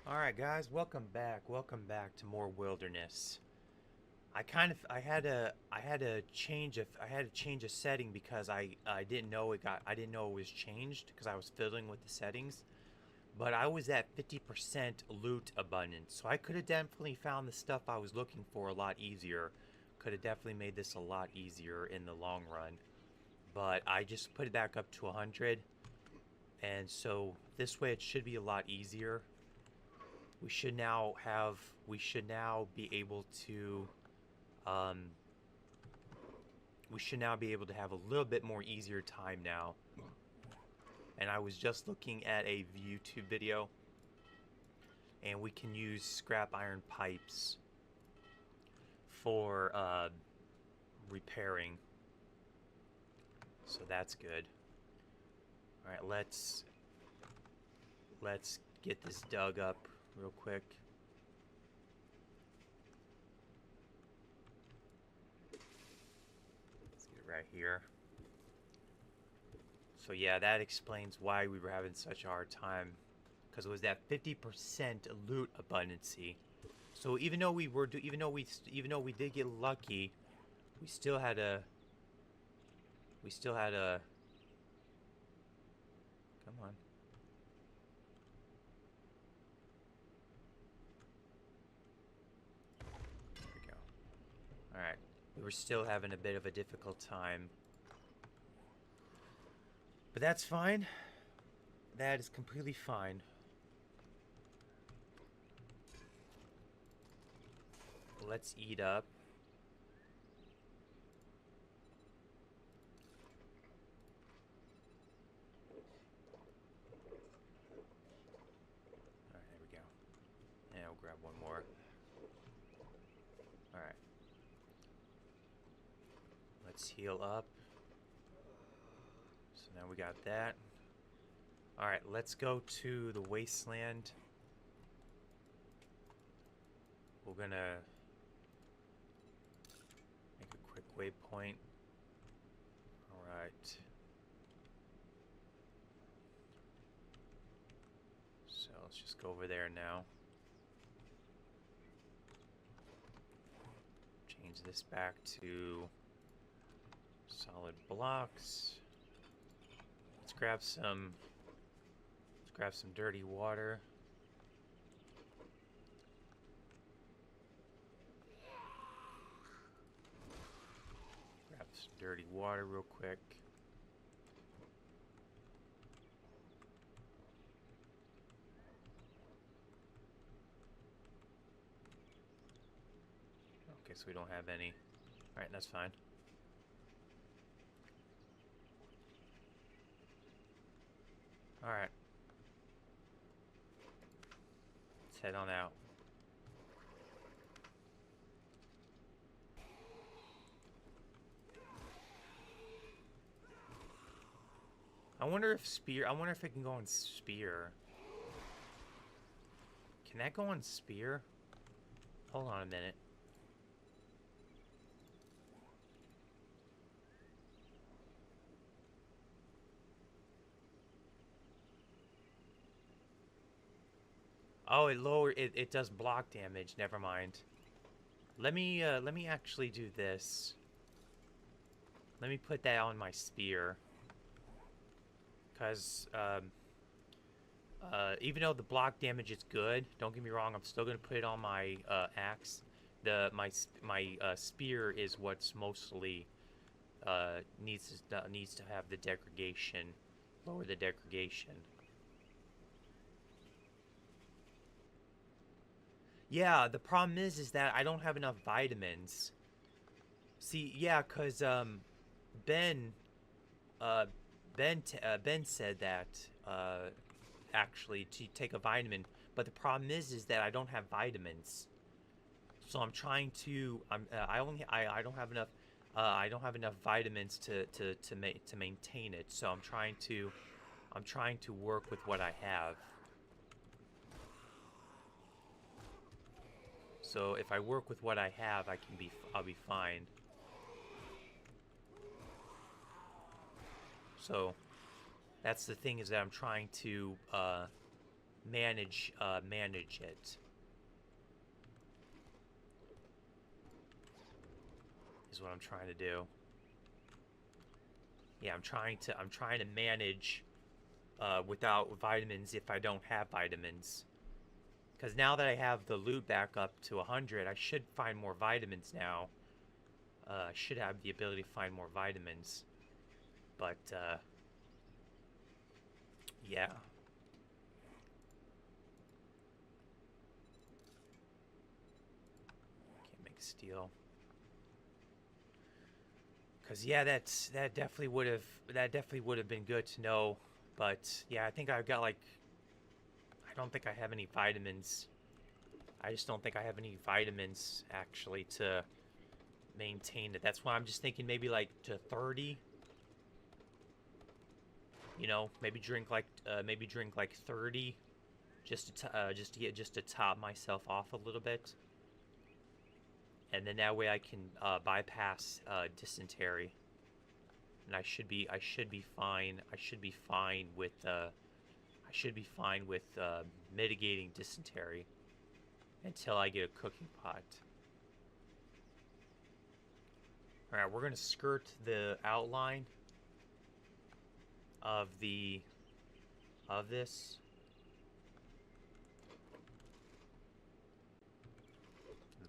Alright guys, welcome back. Welcome back to more wilderness. I had to change a setting because I didn't know it was changed because I was fiddling with the settings. But I was at 50% loot abundance. So I could have definitely found the stuff I was looking for a lot easier. Could have definitely made this a lot easier in the long run. But I just put it back up to 100. And so this way it should be a lot easier. We should now be able to um, have a little bit more easier time now. And I was just looking at a YouTube video, and we can use scrap iron pipes for repairing, so that's good. All right, let's get this dug up real quick. Let's get it right here. So yeah, that explains why we were having such a hard time, because it was that 50% loot abundancy. So even though we did get lucky, we still had a come on. There we go. All right, we were still having a bit of a difficult time. But that's fine. That is completely fine. Let's eat up. Alright, there we go. And we'll grab one more. Alright. Let's heal up. So now we got that. Alright, let's go to the wasteland. We're gonna make a quick waypoint. Alright. So let's just go over there now. Change this back to solid blocks. Let's grab some dirty water. Grab some dirty water real quick. Okay, so we don't have any. Alright, that's fine. Alright. Let's head on out. I wonder if it can go on spear. Can that go on spear? Hold on a minute. Oh, it does block damage. Never mind. Let me actually do this. Let me put that on my spear. Cause even though the block damage is good, don't get me wrong, I'm still gonna put it on my axe. My spear is what's mostly needs to have the degradation, lower the degradation. Yeah, the problem is that I don't have enough vitamins. See, yeah, cause Ben, uh, Ben said that actually to take a vitamin, but the problem is that I don't have vitamins. So I'm trying to. I don't have enough. I don't have enough vitamins to maintain it. So I'm trying to work with what I have. So if I work with what I have, I'll be fine. So that's the thing, is that I'm trying to manage it. Is what I'm trying to do. Yeah, I'm trying to manage without vitamins if I don't have vitamins. Because now that I have the loot back up to 100, I should find more vitamins now. I should have the ability to find more vitamins. But, yeah. Can't make steel. Because, yeah, that definitely would have been good to know. But, yeah, I think I've got, like, I don't think I have any vitamins. I just don't think I have any vitamins, actually, to maintain it. That's why I'm just thinking maybe, like, to 30. You know, maybe drink like 30, just to top myself off a little bit, and then that way I can bypass dysentery, and I should be fine. I should be fine with mitigating dysentery until I get a cooking pot. All right, we're gonna skirt the outline of this.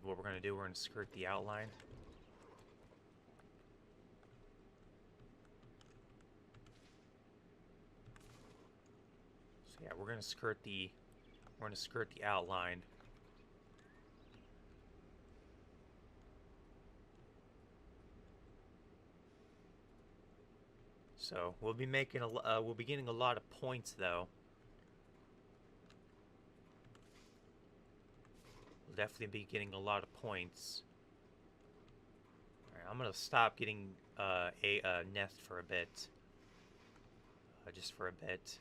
What we're gonna do, we're gonna skirt the outline. So yeah, we're gonna skirt the outline. So we'll be making we'll be getting a lot of points though. We'll definitely be getting a lot of points. All right, I'm gonna stop getting a nest for a bit. Just for a bit.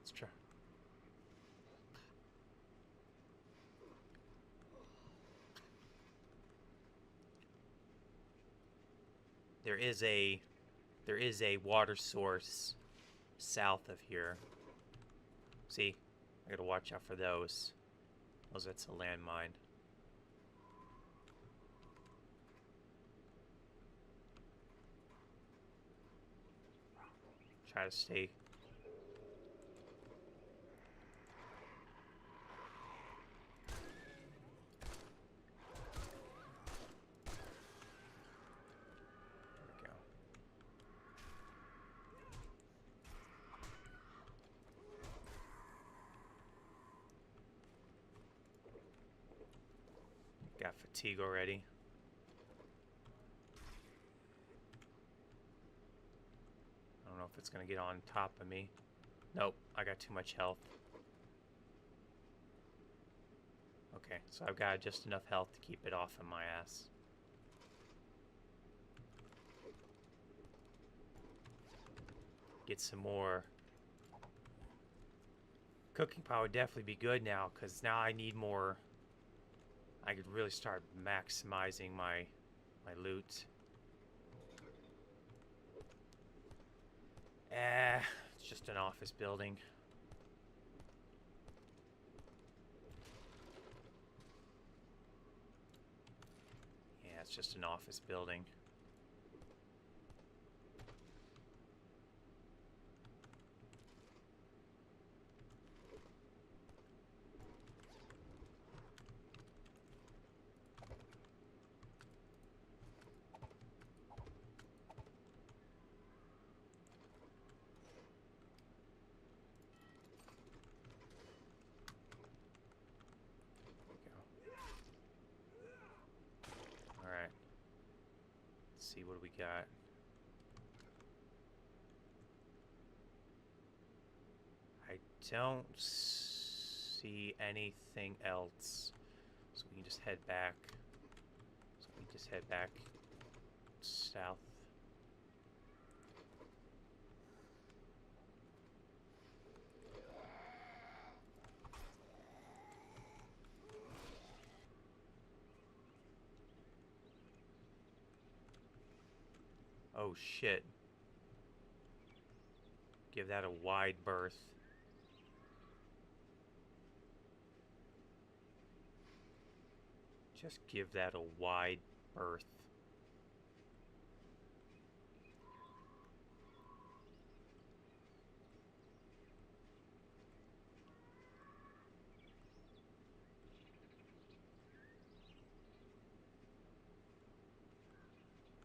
Let's try. There is a water source south of here. See, I gotta watch out for those. That's a landmine. Try to stay. Got fatigue already. I don't know if it's gonna get on top of me. Nope, I got too much health. Okay, so I've got just enough health to keep it off of my ass. Get some more. Cooking pot would definitely be good now, because now I need more. I could really start maximizing my loot. It's just an office building. Yeah, it's just an office building. See what we got. I don't see anything else, so we can just head back. South. Oh shit. Give that a wide berth. Just give that a wide berth.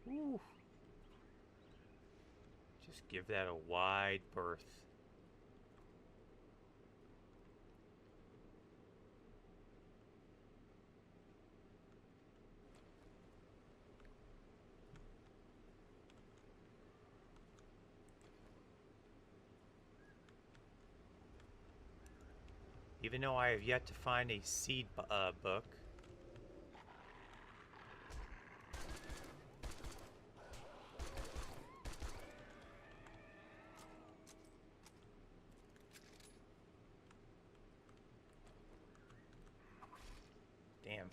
Ooh. Just give that a wide berth. Even though I have yet to find a seed book. Damn.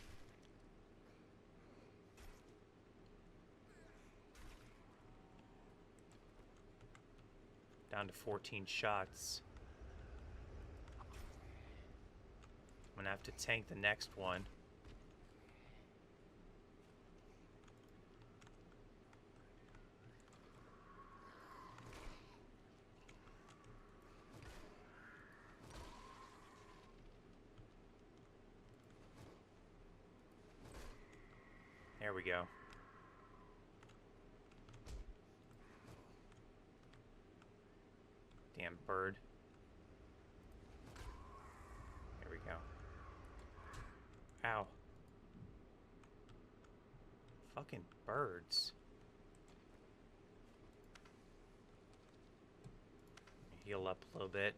Down to 14 shots. I'm gonna have to tank the next one. There we go. Damn bird. There we go. Ow. Fucking birds. Heal up a little bit.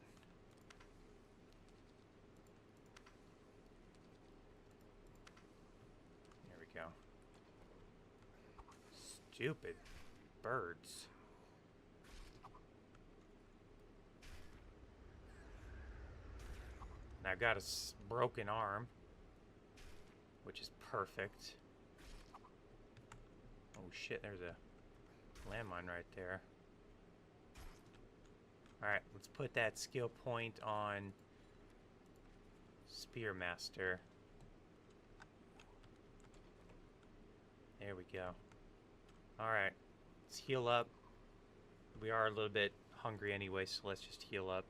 There we go. Stupid birds. And I've got a broken arm, which is perfect. Oh shit, there's a landmine right there. Alright, let's put that skill point on Spearmaster. There we go. Alright, let's heal up. We are a little bit hungry anyway, so let's just heal up.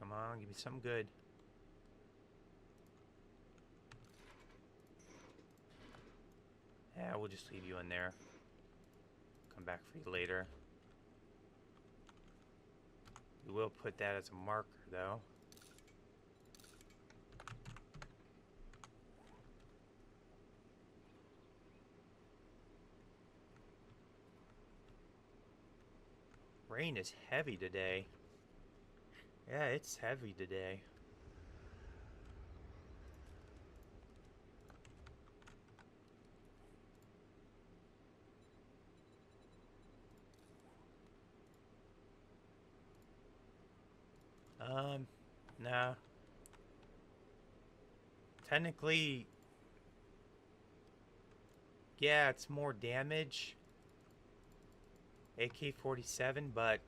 Come on, give me something good. Yeah, we'll just leave you in there. Come back for you later. We will put that as a marker, though. Rain is heavy today. Yeah, it's heavy today. Nah. Technically, yeah, it's more damage. AK-47, but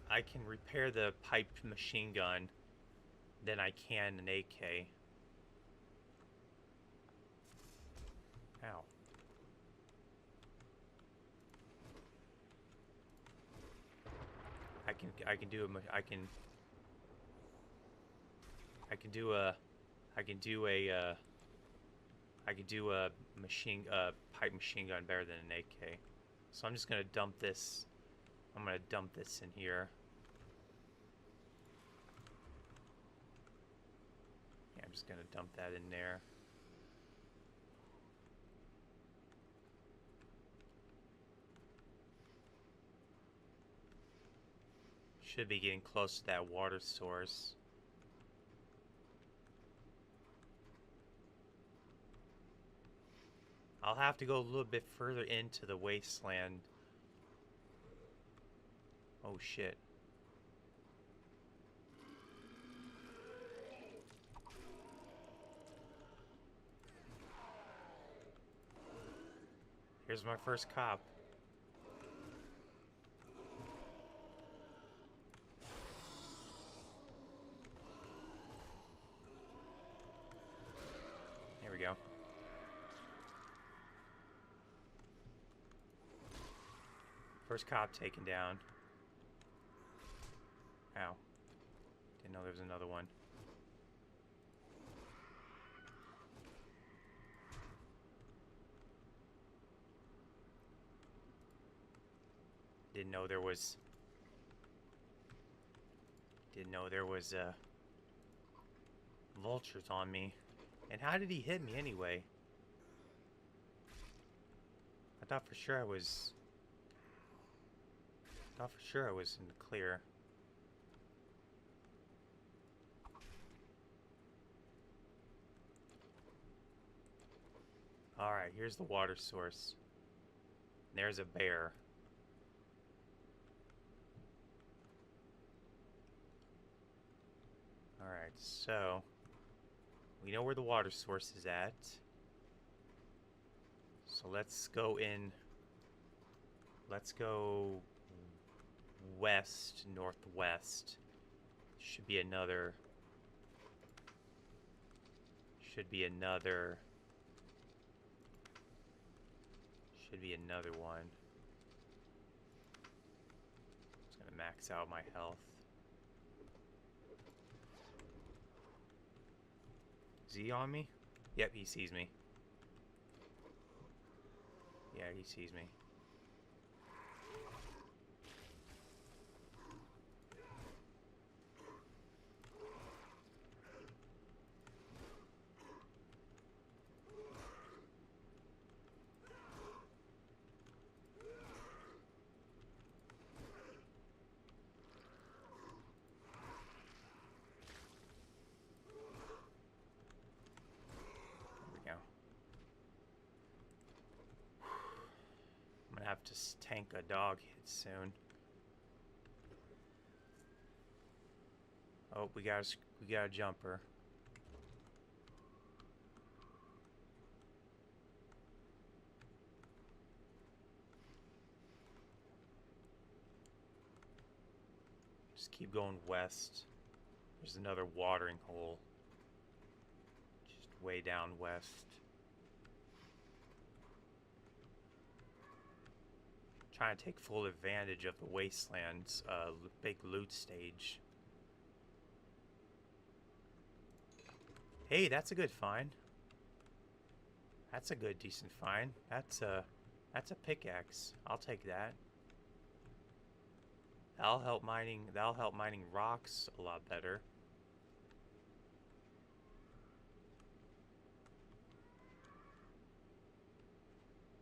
I can repair the piped machine gun than I can an AK. Ow. I can do a pipe machine gun better than an AK. So I'm just gonna dump this. I'm gonna dump this in here. Yeah, I'm just gonna dump that in there. Should be getting close to that water source. I'll have to go a little bit further into the wasteland. Oh shit. Here's my first cop. Here we go. First cop taken down. Ow. Didn't know there was another one. Didn't know there was vultures on me. And how did he hit me anyway? I thought for sure I was in the clear. Alright, here's the water source. There's a bear. Alright, so we know where the water source is at. So let's go in. Let's go west, northwest. Should be another one. Just gonna max out my health. Is he on me? Yep, he sees me. Yeah, he sees me. Have to tank a dog hit soon. Oh, we got a jumper. Just keep going west. There's another watering hole. Just way down west. Trying to take full advantage of the Wasteland's big loot stage. Hey, that's a good find. That's a good, decent find. That's a pickaxe. I'll take that. That'll help mining rocks a lot better.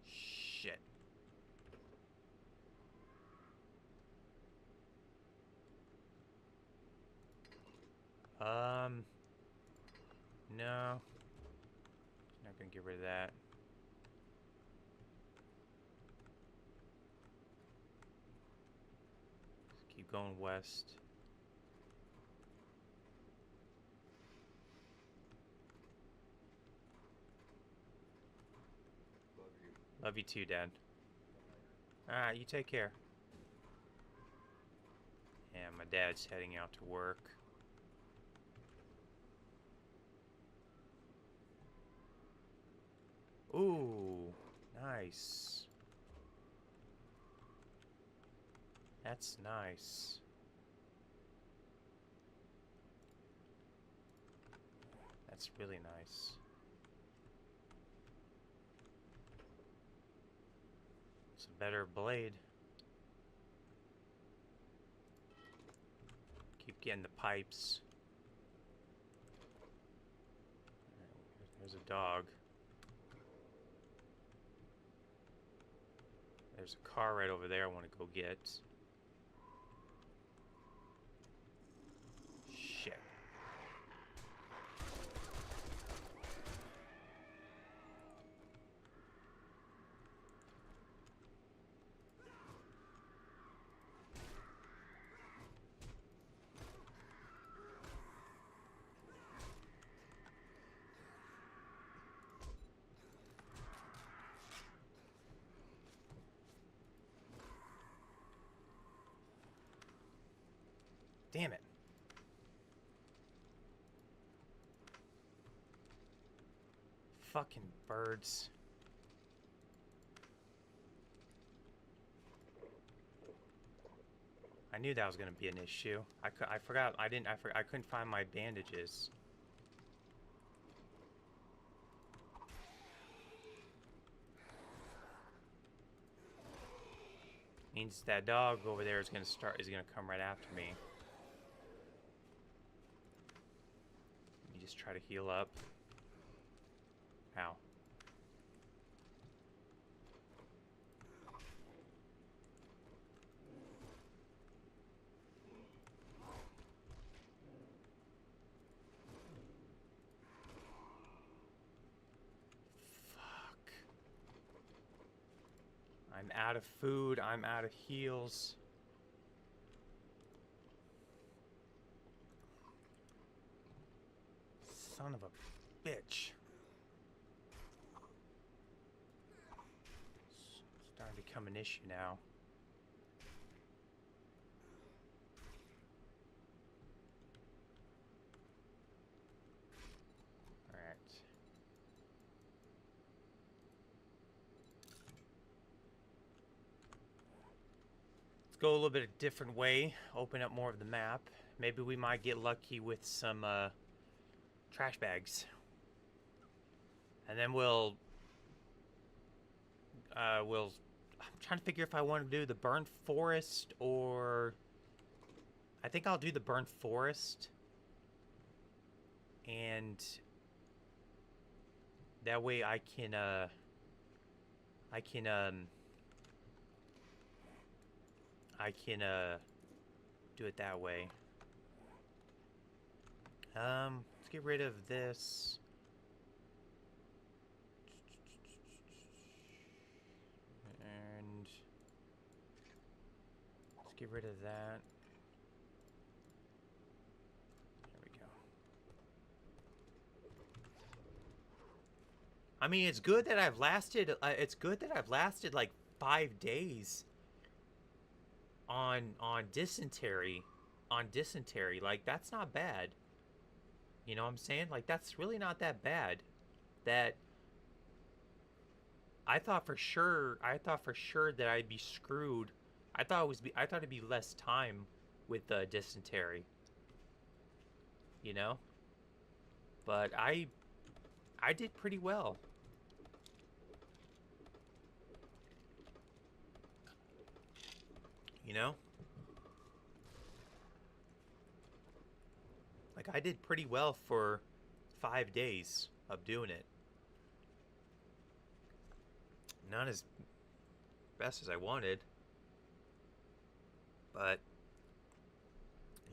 Shit. No. Not gonna get rid of that. Just keep going west. Love you. Love you too, Dad. Alright, you take care. And my dad's heading out to work. Ooh, nice. That's nice. That's really nice. It's a better blade. Keep getting the pipes. There's a dog. There's a car right over there I want to go get. Shit. Damn it. Fucking birds. I knew that was gonna be an issue. I forgot. I couldn't find my bandages. Means that dog over there is gonna come right after me. Let me just try to heal up. Ow. I'm out of food. I'm out of heals. Son of a bitch. It's starting to become an issue now. Alright. Go a little bit a different way, open up more of the map. Maybe we might get lucky with some trash bags. And then I'm trying to figure if I want to do the burnt forest or I think I'll do the burnt forest. And that way I can do it that way. Let's get rid of this. And let's get rid of that. There we go. I mean, it's good that I've lasted like 5 days on dysentery. Like, that's not bad. You know what I'm saying? Like, that's really not that bad. That I thought for sure that I'd be screwed. I thought it'd be less time with dysentery. You know? But I did pretty well. You know? Like, I did pretty well for 5 days of doing it. Not as best as I wanted. But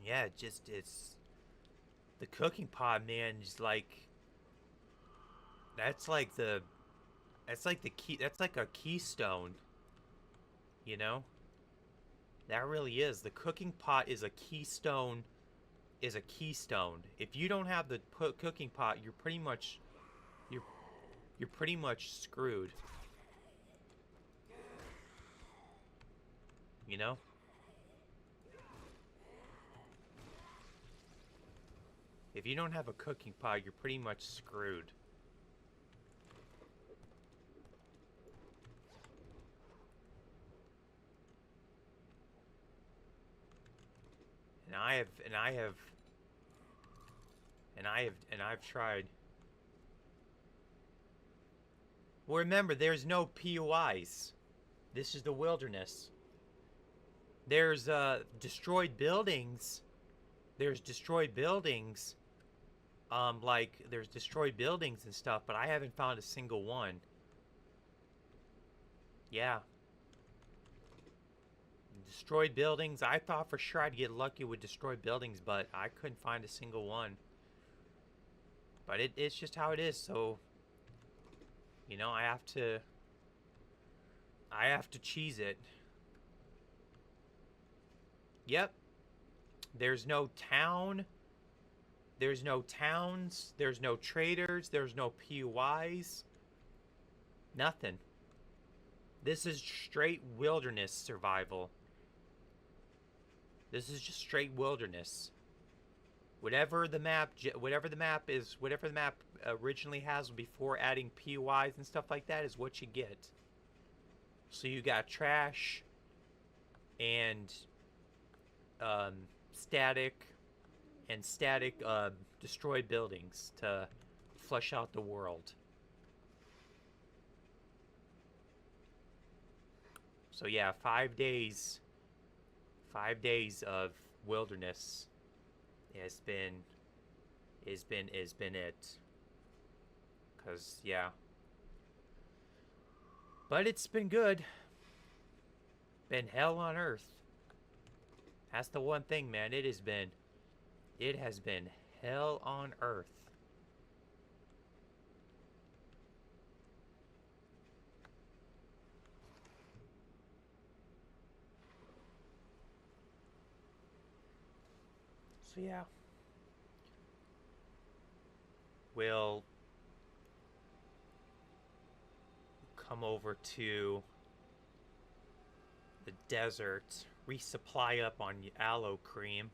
yeah, it's the cooking pot, man, is like that's like the key, that's like a keystone. You know? That really is. The cooking pot is a keystone. If you don't have the cooking pot, you're pretty much screwed. You know? If you don't have a cooking pot, you're pretty much screwed. And I've tried. Well, remember, there's no POIs. This is the wilderness. There's destroyed buildings. There's destroyed buildings. Like, there's destroyed buildings and stuff, but I haven't found a single one. Yeah. Destroyed buildings. I thought for sure I'd get lucky with destroyed buildings, but I couldn't find a single one. But it's just how it is, so you know, I have to cheese it. Yep. There's no town. There's no towns. There's no traders. There's no POIs. Nothing. This is straight wilderness survival. This is just straight wilderness. Whatever the map is, whatever the map originally has before adding POIs and stuff like that is what you get. So you got trash and static destroyed buildings to flesh out the world. So yeah, 5 days. 5 days of wilderness has been it. Cause yeah. But it's been good. Been hell on earth. That's the one thing, man. It has been hell on earth. So yeah. We'll come over to the desert, resupply up on aloe cream,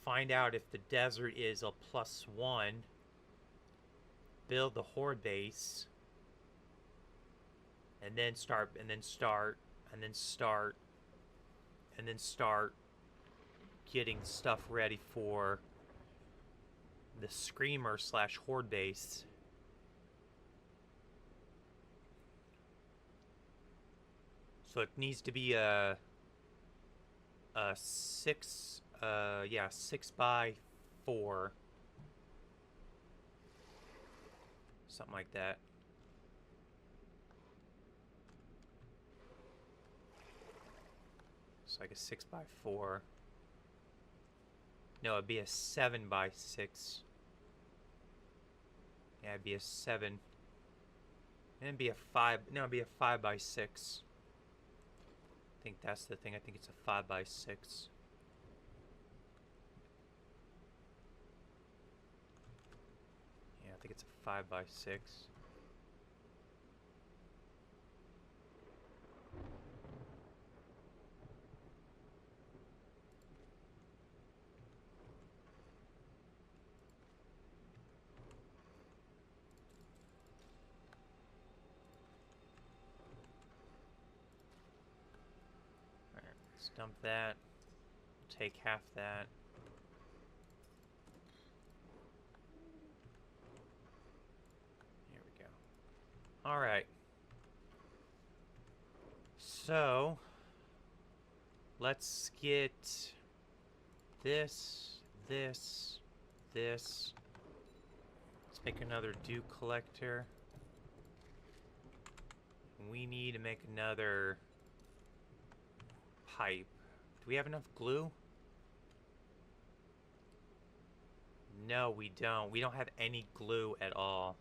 find out if the desert is a +1, build the horde base, and then start getting stuff ready for the screamer / horde base. So it needs to be a 6x4, something like that. It's like a 6x4. No, it'd be a 7x6. Yeah, it'd be a 7. And it'd be a 5. No, it'd be a 5x6. I think that's the thing. I think it's a 5x6. Yeah, I think it's a 5x6. Dump that. Take half that. Here we go. Alright. So, let's get this. Let's make another dew collector. We need to make another pipe. Do we have enough glue? No, we don't. We don't have any glue at all.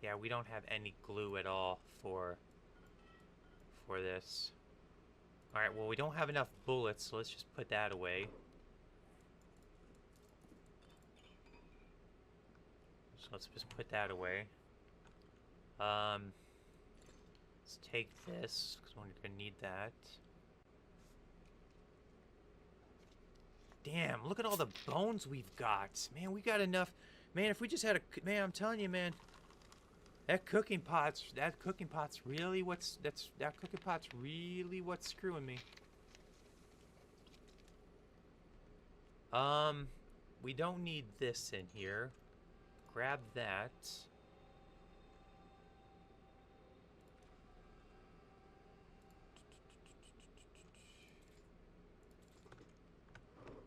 Yeah, we don't have any glue at all for this. Alright, well, we don't have enough bullets, so let's just put that away. So let's just put that away. Let's take this, because we're going to need that. Damn, look at all the bones we've got. Man, we got enough. Man, if we just had a... Man, I'm telling you, man. That cooking pot's really what's... That cooking pot's really what's screwing me. We don't need this in here. Grab that.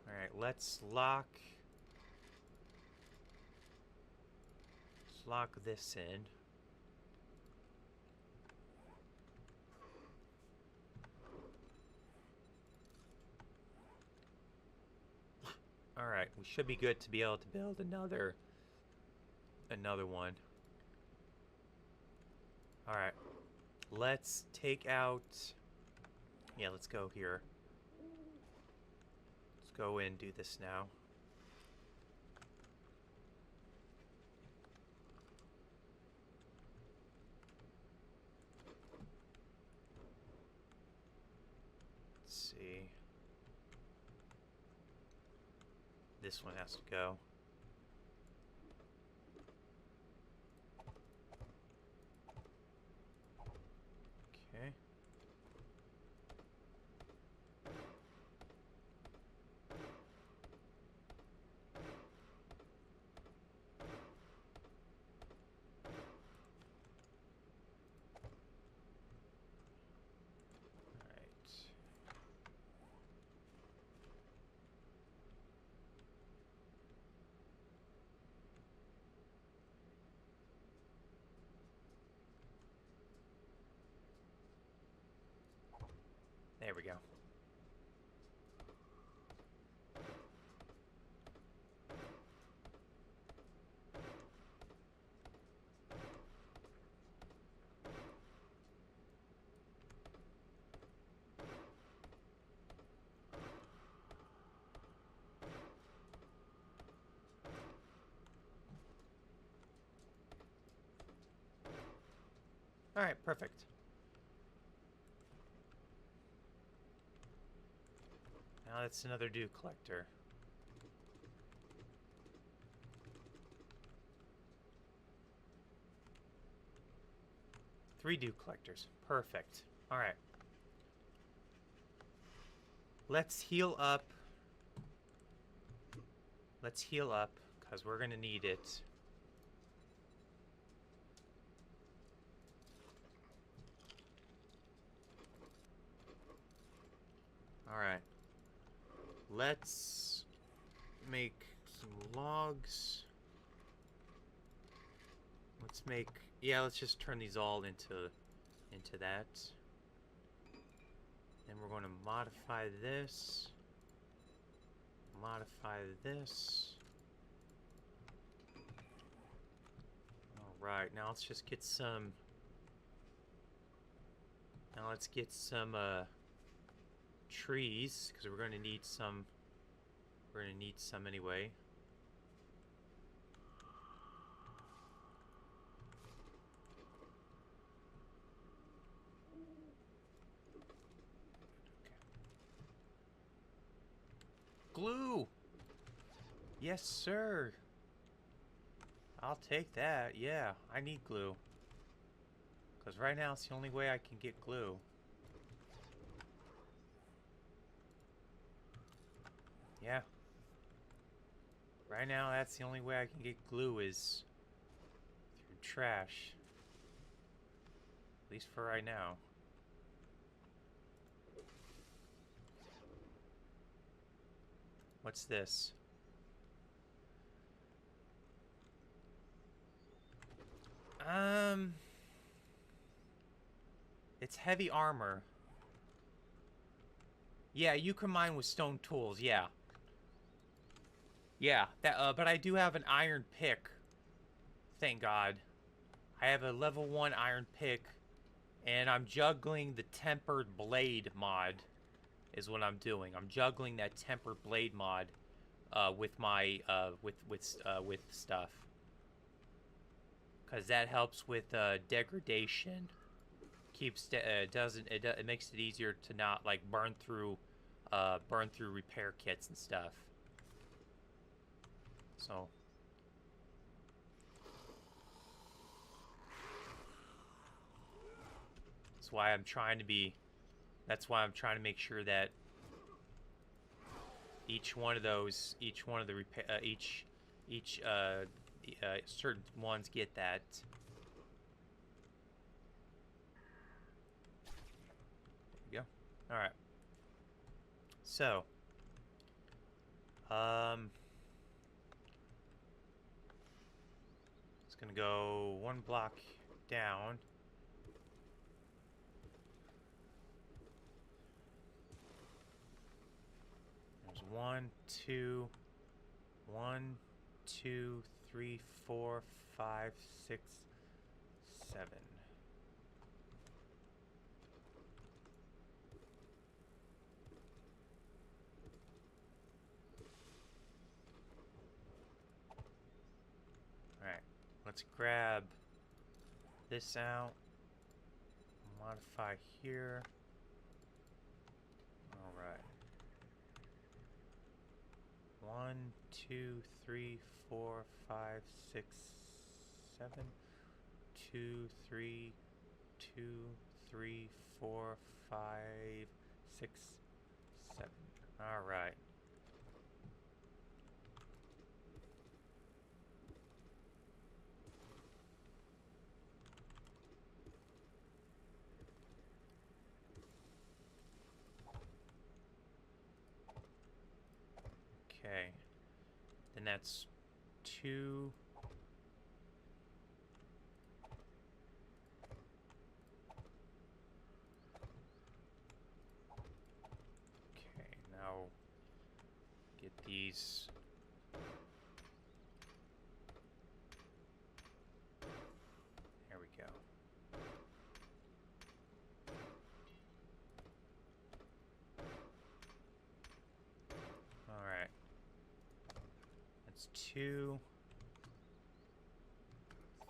Alright, let's lock this in. Alright, we should be good to be able to build another one. Alright. Let's take out... Yeah, let's go here. Let's go in and do this now. This one has to go. Okay. There we go. All right, perfect. Now that's another dew collector. Three dew collectors. Perfect. All right. Let's heal up. Let's heal up, because we're going to need it. Alright. Let's make some logs. Let's make... Yeah, let's just turn these all into that. Then we're going to modify this. Modify this. Alright, now let's just get some... Now let's get some, trees, because we're going to need some... We're going to need some anyway. Glue! Yes, sir! I'll take that, yeah. I need glue. Because right now it's the only way I can get glue. Yeah. Right now that's the only way I can get glue is through trash. At least for right now. What's this? It's heavy armor. Yeah, you can mine with stone tools, yeah. Yeah, that, but I do have an iron pick. Thank God. I have a level 1 iron pick, and I'm juggling the tempered blade mod, is what I'm doing. I'm juggling that tempered blade mod, with my, with stuff. Because that helps with, degradation. Keeps, it makes it easier to not, like, burn through repair kits and stuff. So... That's why I'm trying to be... That's why I'm trying to make sure that each one of those, each one of the repair, certain ones get that. There you go. All right. So, it's gonna go one block down. There's 1, 2, 1, 2, 3, 4, 5, 6, 7. Alright, let's grab this out. Modify here. Alright. 1, 1, 2, 3, 4, 5, 6, 7. 2, 3, 2, 3, 4, 5, 6, 7. All right. Okay. Then that's 2. Okay, now get these. There we go. All right. That's 2,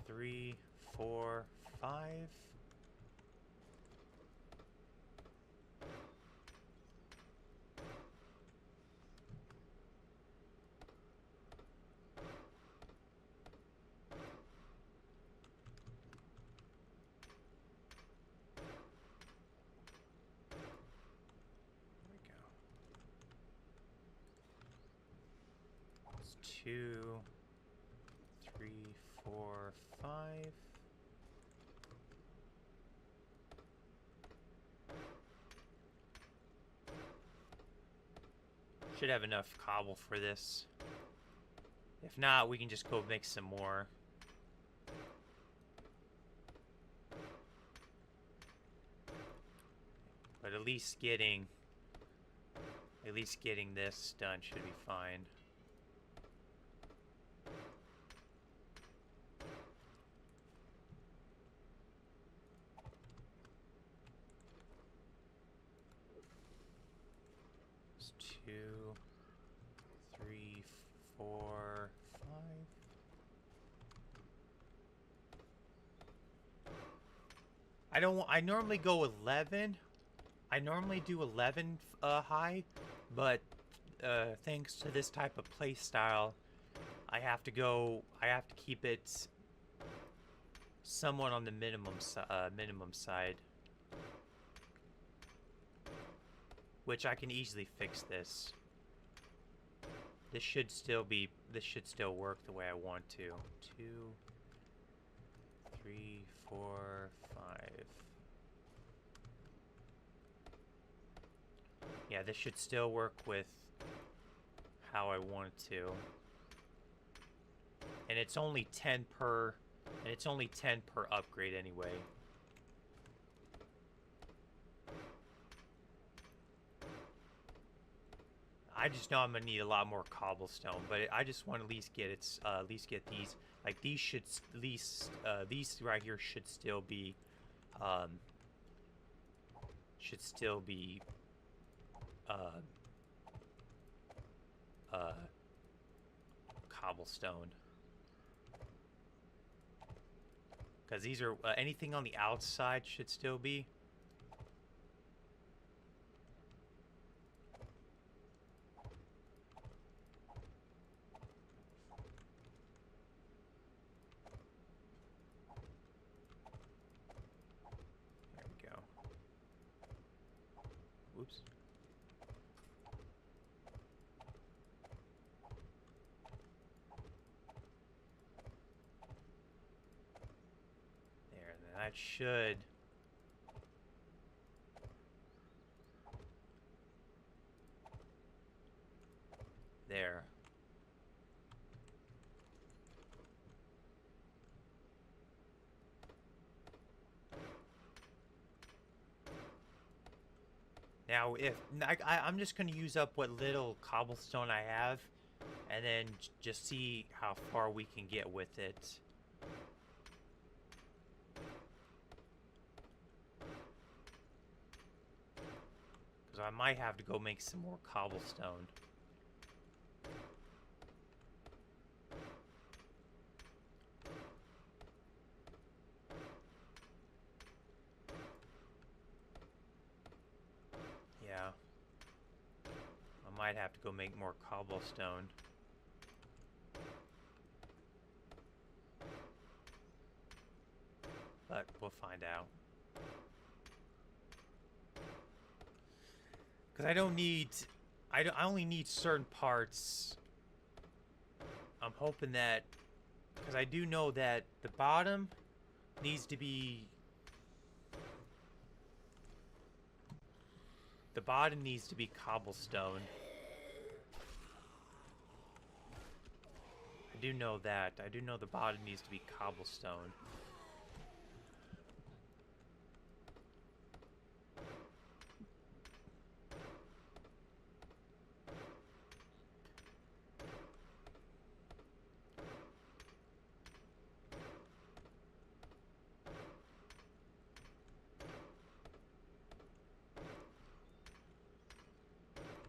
3, 4, 5. There we go. It's 2, 3, 4, 5. Should have enough cobble for this. If not, we can just go make some more. But at least getting this done should be fine. It's 2, 3, 4, 5. I normally go 11. I normally do 11 high, but thanks to this type of play style, I have to keep it somewhat on the minimum side, which I can easily fix this. This should still work the way I want to. 2, 3, 4, 5. Yeah, this should still work with how I want it to. And it's only 10 per upgrade anyway. I just know I'm gonna need a lot more cobblestone, but I just want to at least get these. Like these should these right here should still be cobblestone, because these are anything on the outside should still be. There we go. Oops. That should. There. Now, if I'm just going to use up what little cobblestone I have, and then just see how far we can get with it. Because I might have to go make some more cobblestone. Yeah. I might have to go make more cobblestone. but we'll find out. Because I don't need... I only need certain parts. I'm hoping that... Because I do know that the bottom needs to be... The bottom needs to be cobblestone. I do know that. I do know the bottom needs to be cobblestone.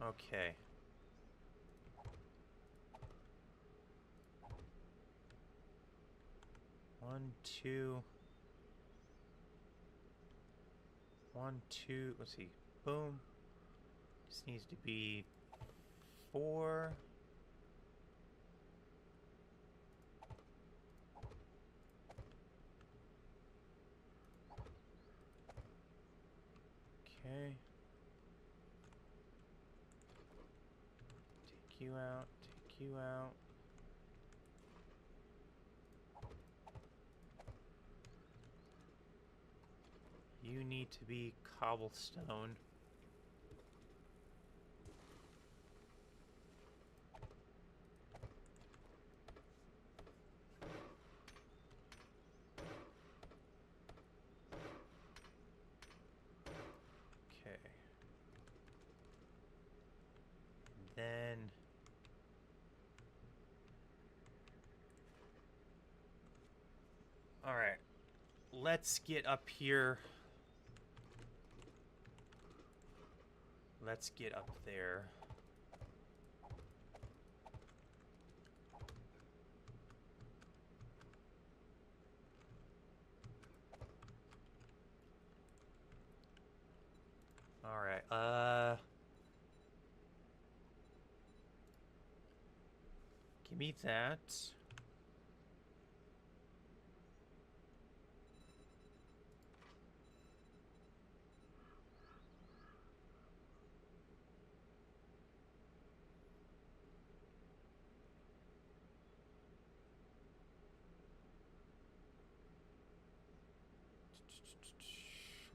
Okay. One, two. One, two. Let's see. Boom. This needs to be 4. Okay. Take you out. Take you out. You need to be cobblestone. Okay. Then... Alright. Let's get up here. Let's get up there. Alright, give me that.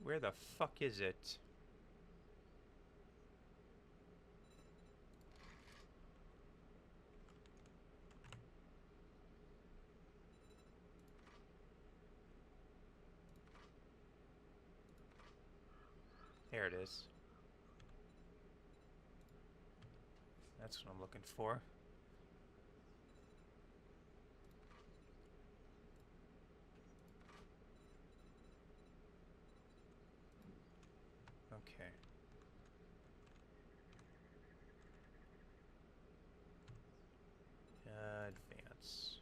Where the fuck is it? There it is. That's what I'm looking for. Okay. Advance.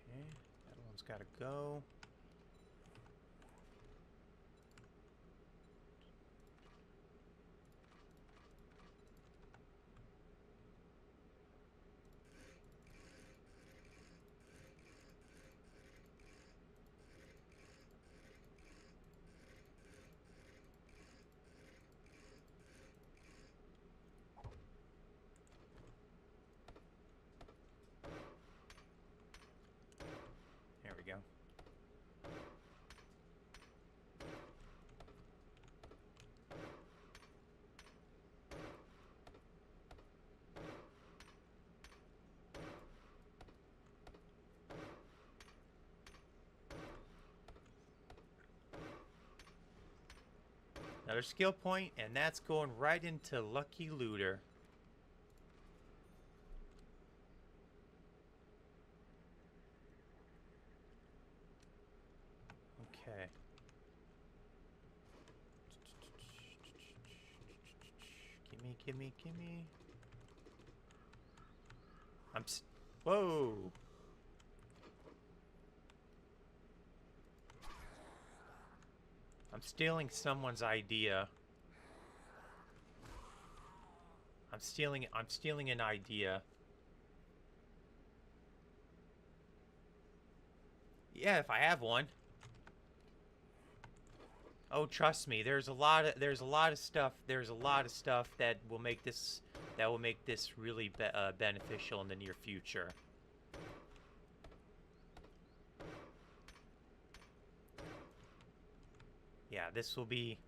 Okay, that one's gotta go. There we go. Another skill point, and that's going right into Lucky Looter. Okay. Gimme, gimme, gimme. Whoa! I'm stealing someone's idea. I'm stealing an idea. Yeah, if I have one. Oh, trust me, there's a lot of stuff that will make this really beneficial in the near future. Yeah, this will be.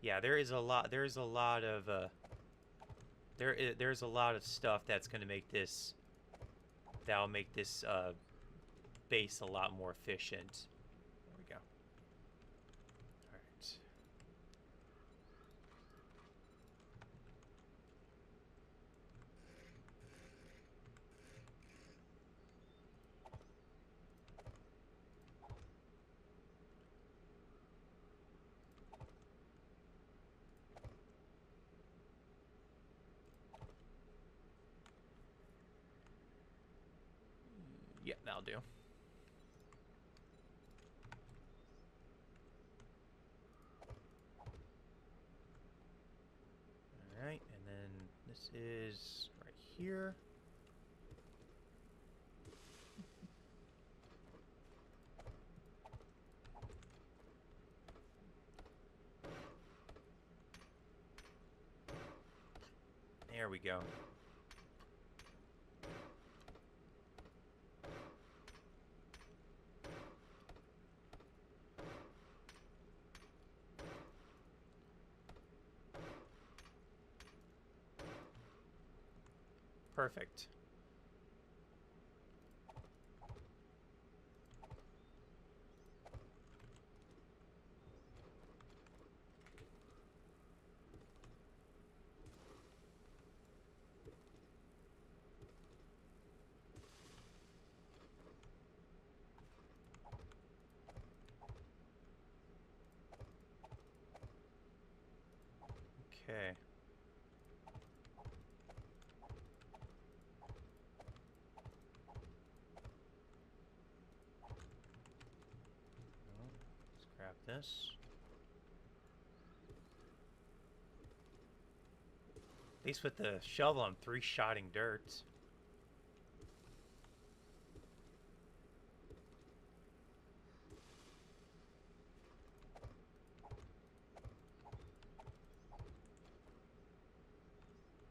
Yeah, there's a lot of there's a lot of stuff that's going to make this base a lot more efficient. There we go. All right. Yeah, that'll do. Alright, and then this is right here. There we go. Perfect. Okay. Let's grab this. At least with the shovel, I'm three-shotting dirt.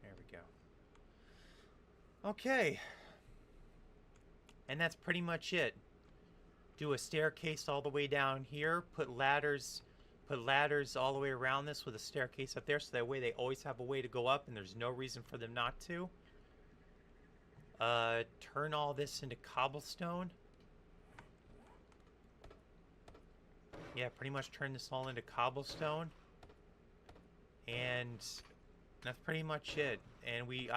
There we go. Okay. And that's pretty much it. Do a staircase all the way down here. Put ladders all the way around this with a staircase up there, so that way they always have a way to go up and there's no reason for them not to. Turn all this into cobblestone. Yeah, pretty much turn this all into cobblestone. And that's pretty much it. And we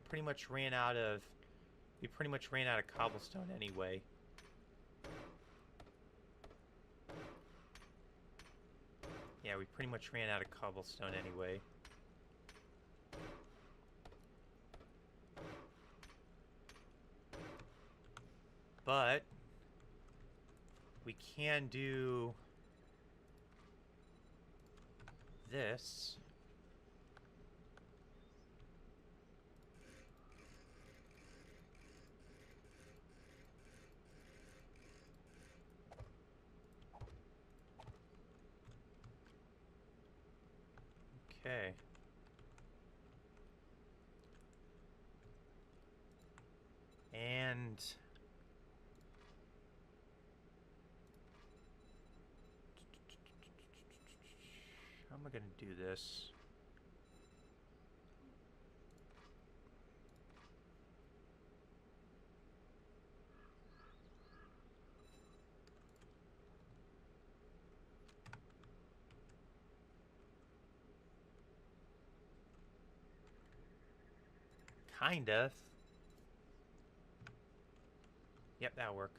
pretty much ran out of cobblestone anyway. Yeah, we pretty much ran out of cobblestone anyway. But we can do this. Okay. And how am I going to do this? Kind of. Yep, that'll work.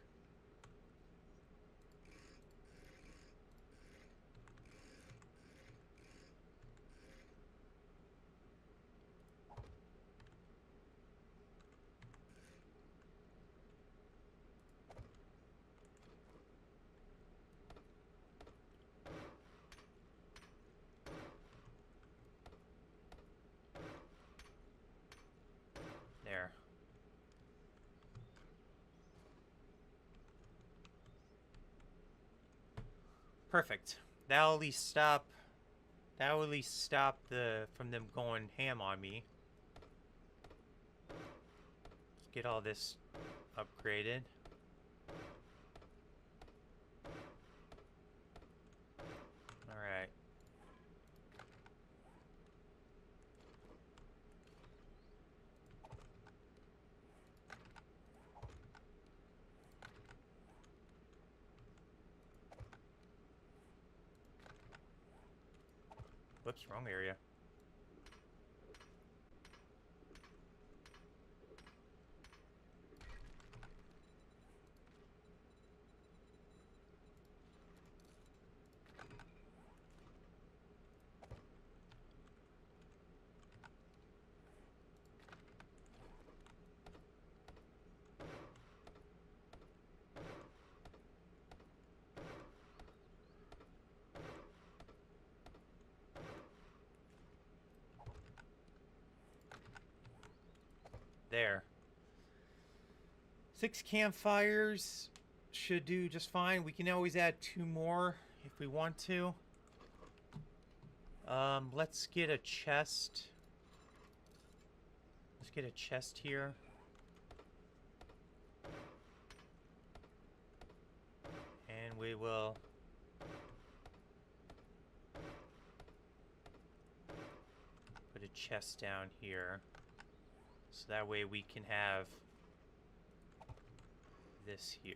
Perfect. That'll at least stop. That'll at least stop from them going ham on me. Let's get all this upgraded. All right. Whoops, wrong area. There. 6 campfires should do just fine. We can always add 2 more if we want to. Let's get a chest. Let's get a chest here. And we will put a chest down here. So that way we can have this here.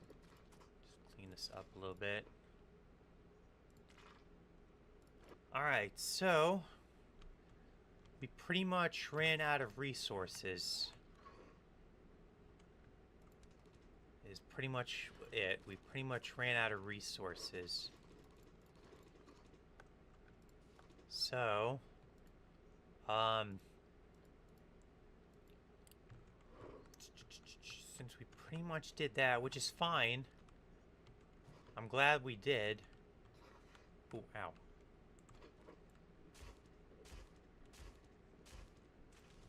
Just clean this up a little bit. Alright, so we pretty much ran out of resources. Is pretty much it. We pretty much ran out of resources. So since we pretty much did that, which is fine. I'm glad we did. Ooh, ow.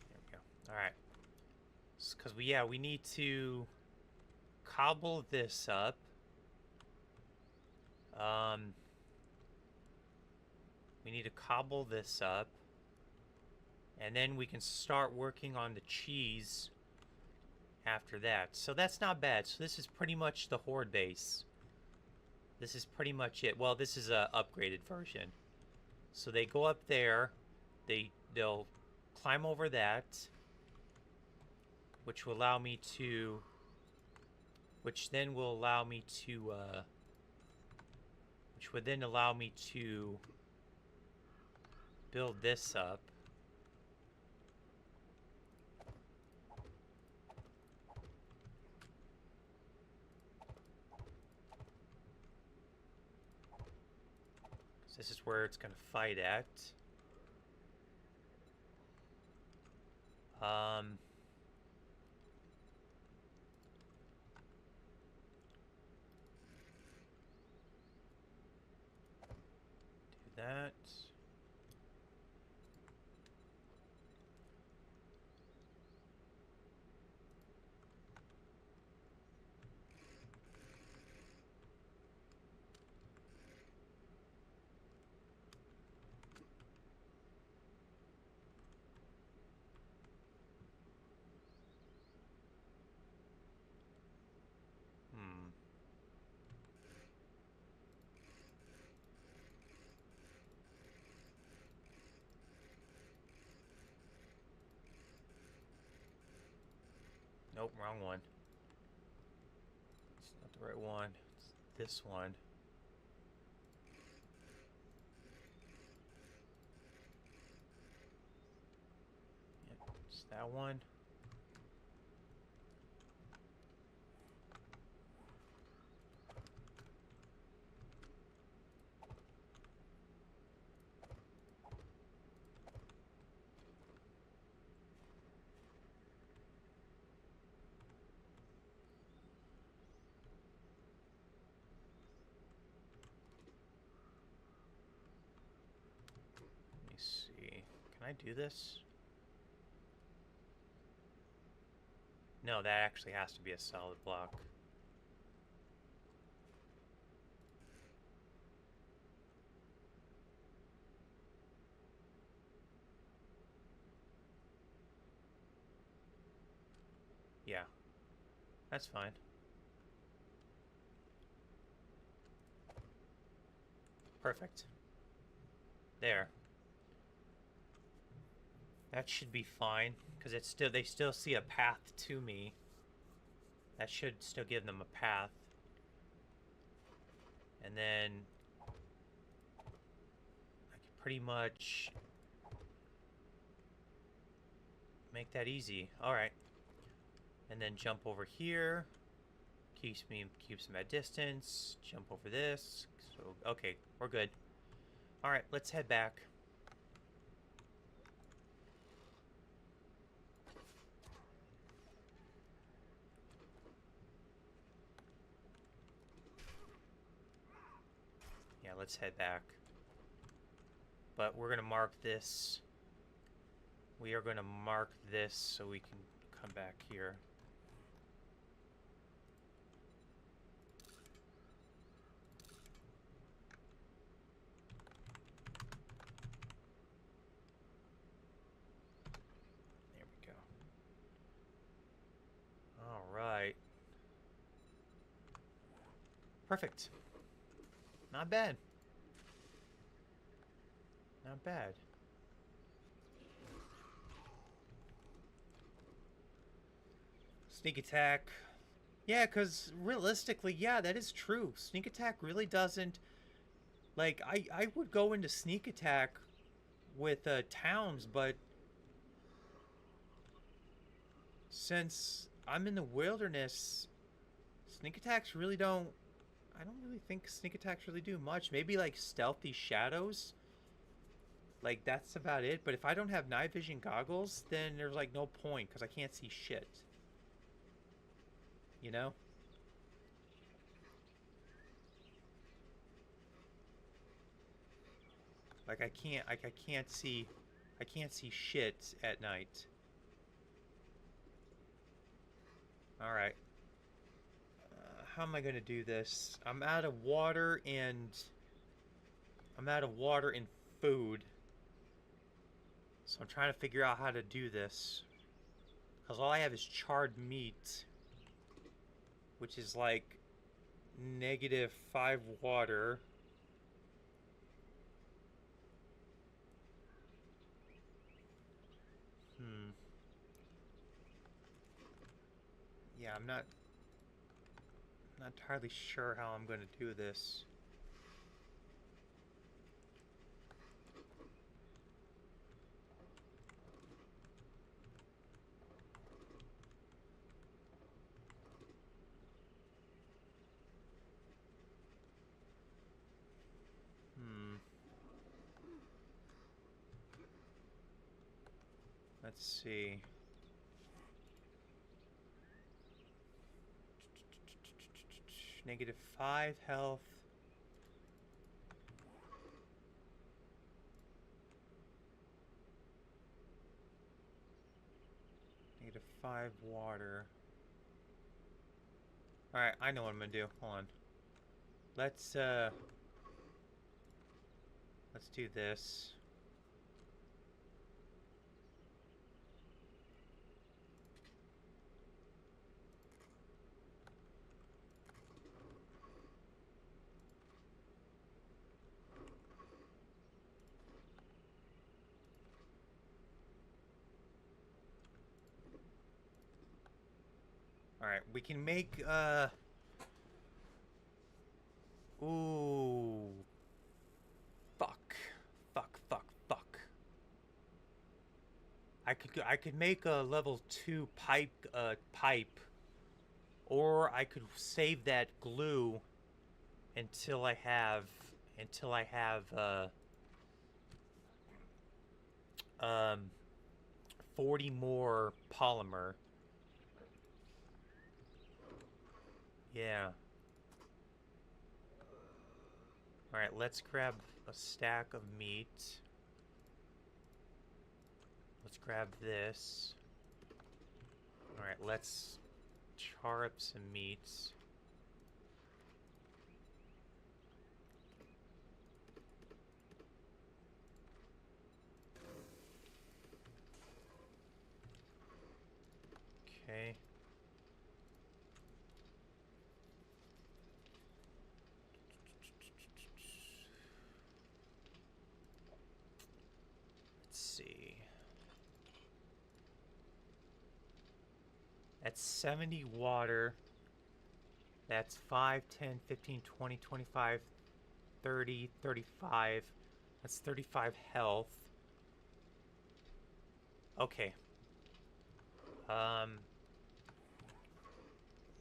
There we go. Alright. Because we need to cobble this up. We need to cobble this up. And then we can start working on the cheese after that. So that's not bad. So this is pretty much the horde base. This is pretty much it. Well, this is a upgraded version. So they go up there. They'll climb over that, which will allow me to. Which then will allow me to. Which would then allow me to build this up. This is where it's going to fight at. Do that. Nope, wrong one. It's not the right one. It's this one. Yep, it's that one. Can I do this? No, that actually has to be a solid block. Yeah, that's fine. Perfect. There. That should be fine, because it's still they still see a path to me. That should still give them a path. And then I can pretty much make that easy. Alright. And then jump over here. Keeps them at distance. Jump over this. So okay, we're good. Alright, let's head back. Yeah, let's head back. But we're gonna mark this. We are gonna mark this so we can come back here. There we go. Alright. Perfect. Not bad. Not bad. Sneak attack. Yeah, because realistically, yeah, that is true. Sneak attack really doesn't... Like, I would go into sneak attack with towns, but since I'm in the wilderness, sneak attacks really don't... I don't really think sneak attacks really do much. Maybe, like, stealthy shadows. Like, that's about it. But if I don't have night vision goggles, then there's, like, no point, because I can't see shit. You know? Like, I can't see shit at night. Alright. How am I going to do this? I'm out of water and food. So I'm trying to figure out how to do this. Because all I have is charred meat. Which is like -5 water. Yeah, I'm not entirely sure how I'm going to do this. Let's see. -5 health. -5 water. Alright, I know what I'm gonna do. Hold on. Let's do this. Alright, we can make, ooh. Fuck. Fuck, fuck, fuck. I could make a level 2 pipe. Or I could save that glue until I have, um, 40 more polymer. Yeah. Alright, let's grab a stack of meat. Let's grab this. Alright, let's char up some meats. Okay. At 70 water, that's 5, 10, 15, 20, 25, 30, 35. That's 35 health. Okay.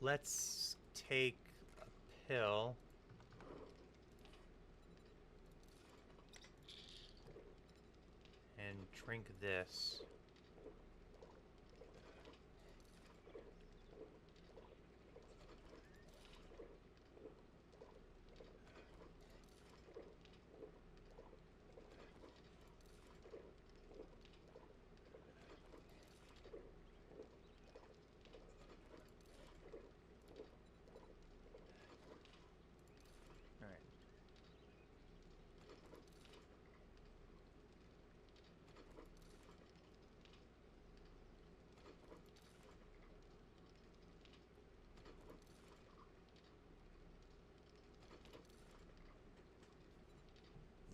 Let's take a pill. And drink this. Alright.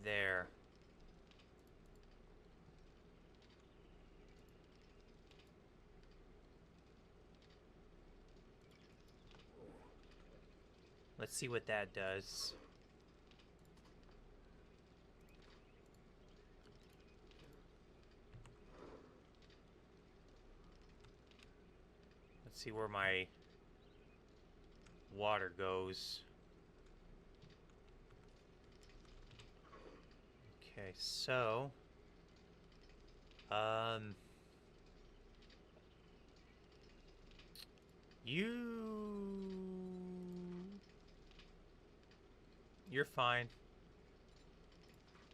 There. Let's see what that does. Let's see where my water goes. Okay, so you're fine.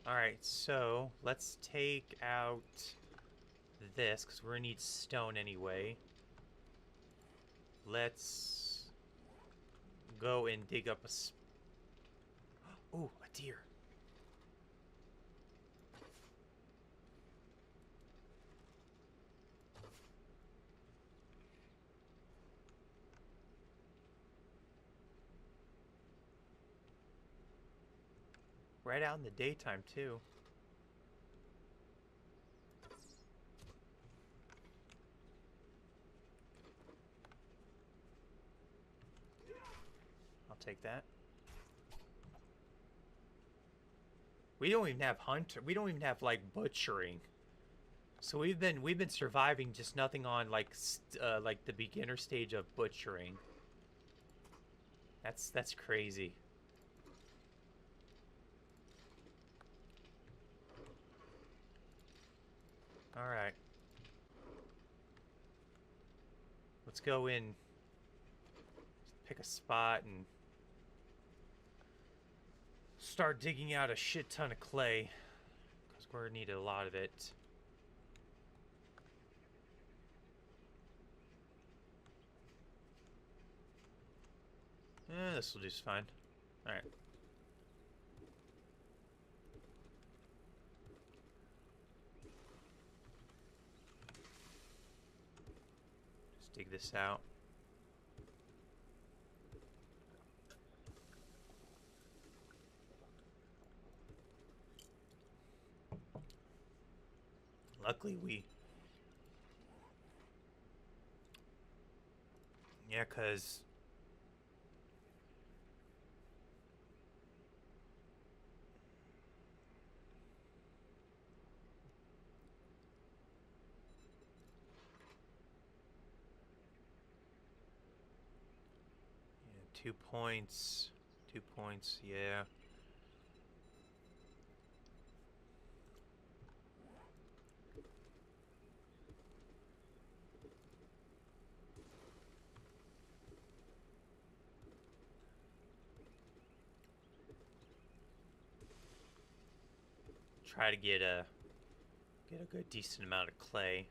Alright, so let's take out this, because we're gonna need stone anyway. Let's go and dig up a ooh, a deer. Right out in the daytime, too. I'll take that. We don't even have hunter. We don't even have like butchering. So we've been surviving just nothing on like the beginner stage of butchering. That's crazy. All right. Let's go in. Pick a spot and start digging out a shit ton of clay, because we're gonna need a lot of it. This will do just fine. All right. Just dig this out. Luckily yeah, because yeah, 2 points. 2 points, yeah. Try to get a good decent amount of clay.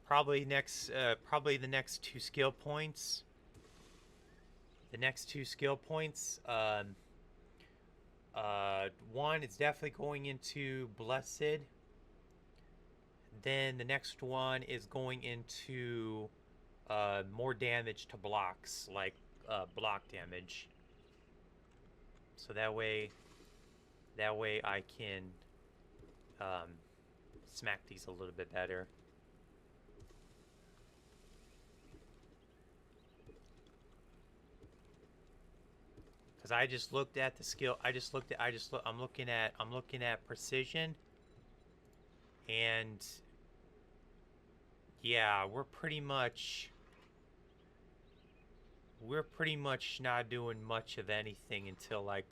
probably the next two skill points. The next two skill points. One is definitely going into Blessed. Then the next one is going into more damage to blocks, like block damage. So that way I can smack these a little bit better. Because I just looked at the skill. I'm looking at precision, and yeah, we're pretty much not doing much of anything until like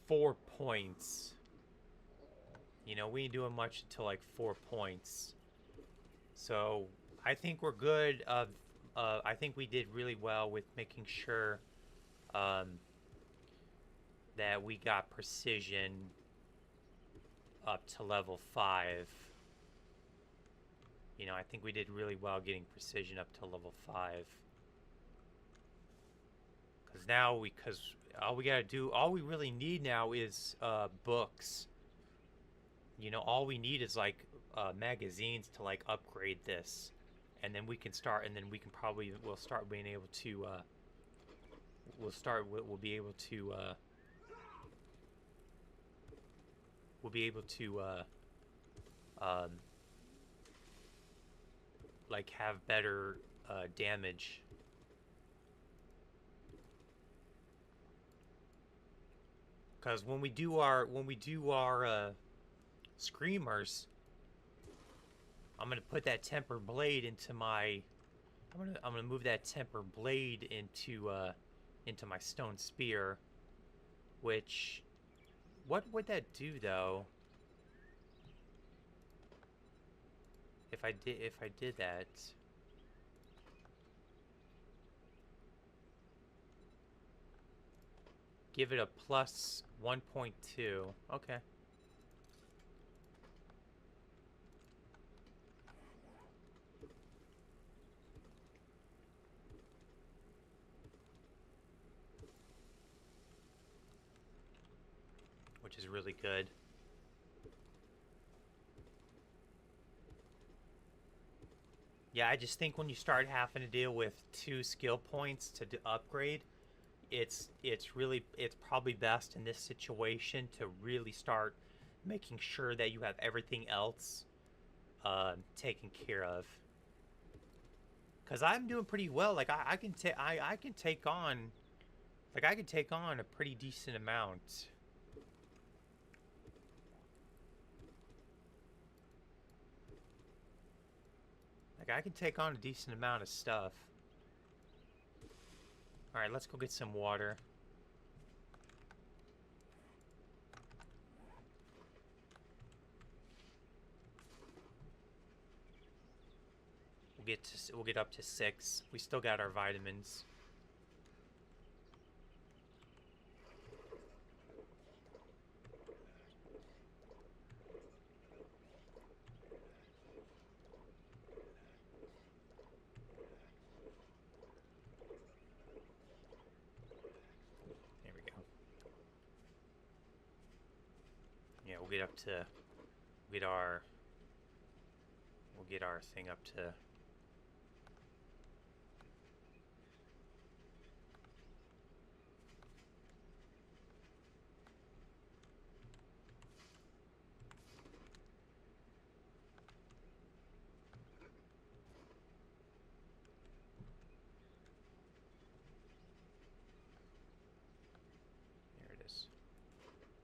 4 points. You know, we ain't doing much until like 4 points. So I think we're good. I think we did really well with making sure that we got precision up to level 5. You know, I think we did really well getting precision up to level 5. Because all we gotta do, all we really need now is books. You know, all we need is like magazines to like upgrade this, and then we can start. And then we can we'll start being able to. We'll be able to. We'll be able to. Like have better damage. Because when we do our screamers, I'm gonna put that temper blade into my. I'm gonna move that temper blade into my stone spear. Which, what would that do though? If I did that. Give it a plus 1.2. Okay. Which is really good. Yeah, I just think when you start having to deal with 2 skill points to upgrade, it's probably best in this situation to really start making sure that you have everything else taken care of. Cause I'm doing pretty well. Like I can take on, like I can take on a pretty decent amount. Like I can take on a decent amount of stuff. All right, let's go get some water. We'll get up to 6. We still got our vitamins. There we go. Yeah, we'll get up to we'll get our thing up to.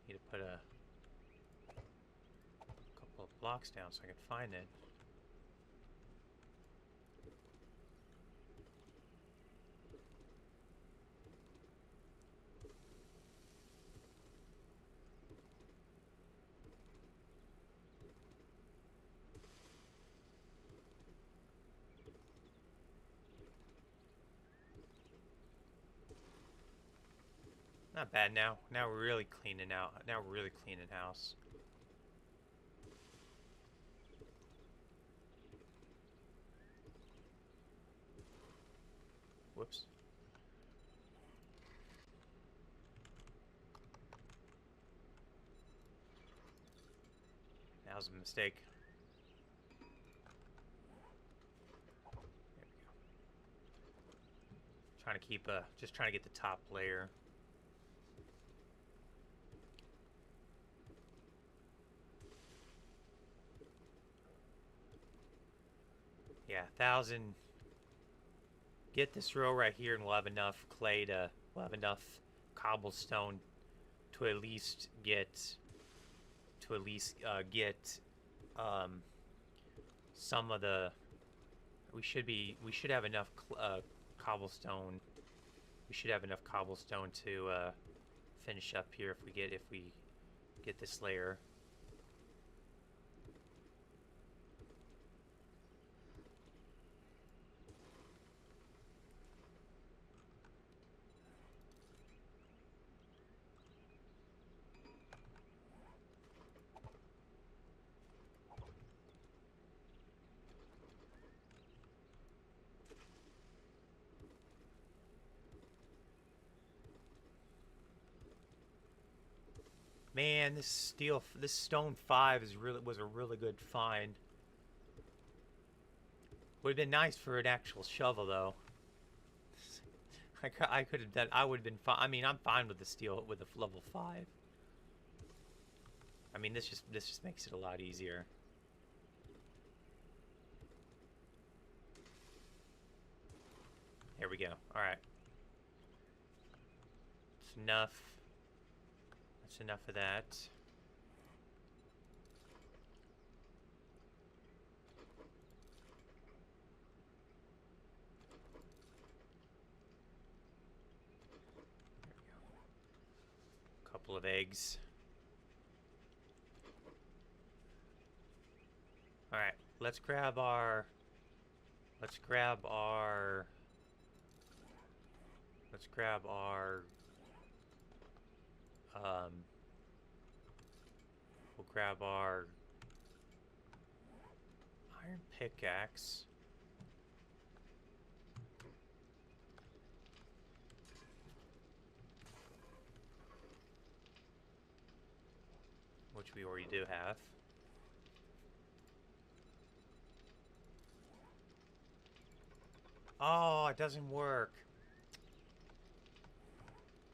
Need to put a couple of blocks down so I can find it. Not bad now. Now we're really cleaning out. Now we're really cleaning house. Whoops. That was a mistake. There we go. Trying to keep just trying to get the top layer. Yeah, 1,000. Get this row right here, and we'll have enough clay to. We'll have enough cobblestone to at least get. To at least get some of the. We should have enough cobblestone. We should have enough cobblestone to finish up here if we get this layer. Man, this stone 5 was a really good find. Would have been nice for an actual shovel, though. I could have done. I would have been fine. I mean, I'm fine with the steel with the level 5. I mean, this just makes it a lot easier. Here we go. All right. It's enough. That's enough of that. There we go. Couple of eggs. All right. Let's grab our we'll grab our iron pickaxe. Which we already do have. Oh, it doesn't work.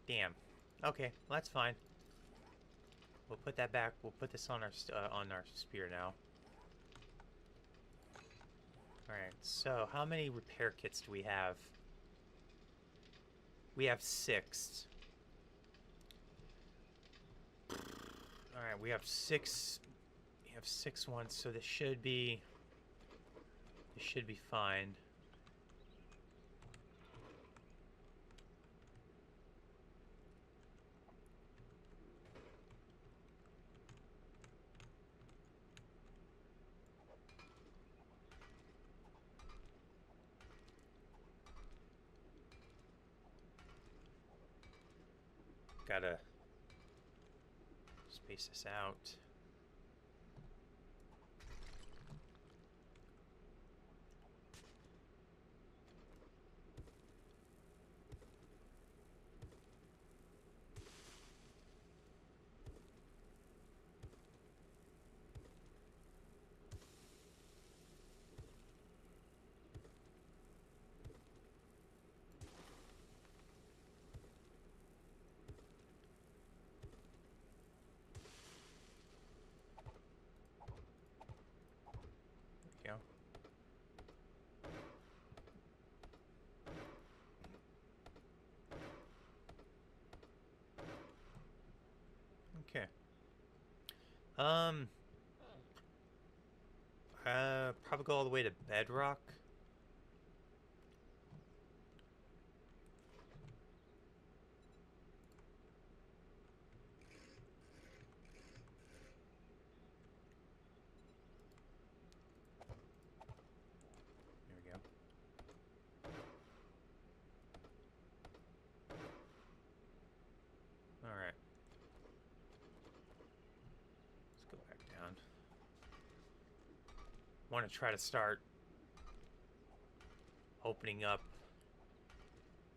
Damn. Okay, well, that's fine. We'll put that back. We'll put this on our spear now. All right. So, how many repair kits do we have? We have 6. All right, we have 6. We have 6 ones, so this should be fine. Gotta space this out. Go. Okay. Probably go all the way to bedrock. There we go. All right. Let's go back down. Want to try to start opening up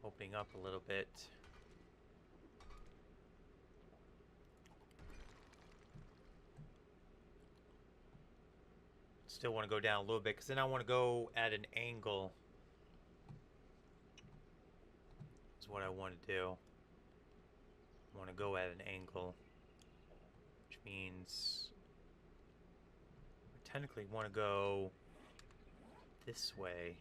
opening up a little bit. Still want to go down a little bit because then I want to go at an angle. Is what I want to do. I want to go at an angle, which means I technically want to go this way.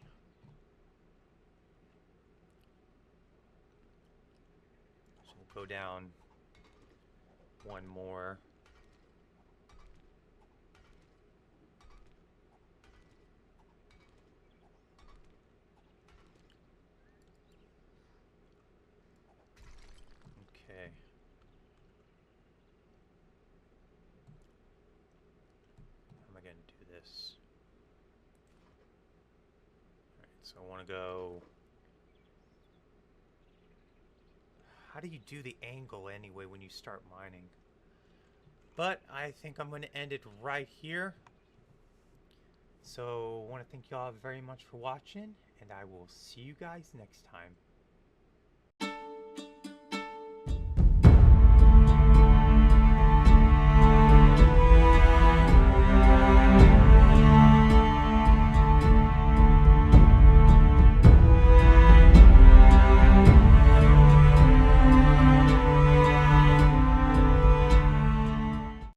So we'll go down one more. Okay. How am I going to do this? Alright, so I want to go... How do you do the angle anyway when you start mining? But I think I'm going to end it right here. So I want to thank you all very much for watching, and I will see you guys next time.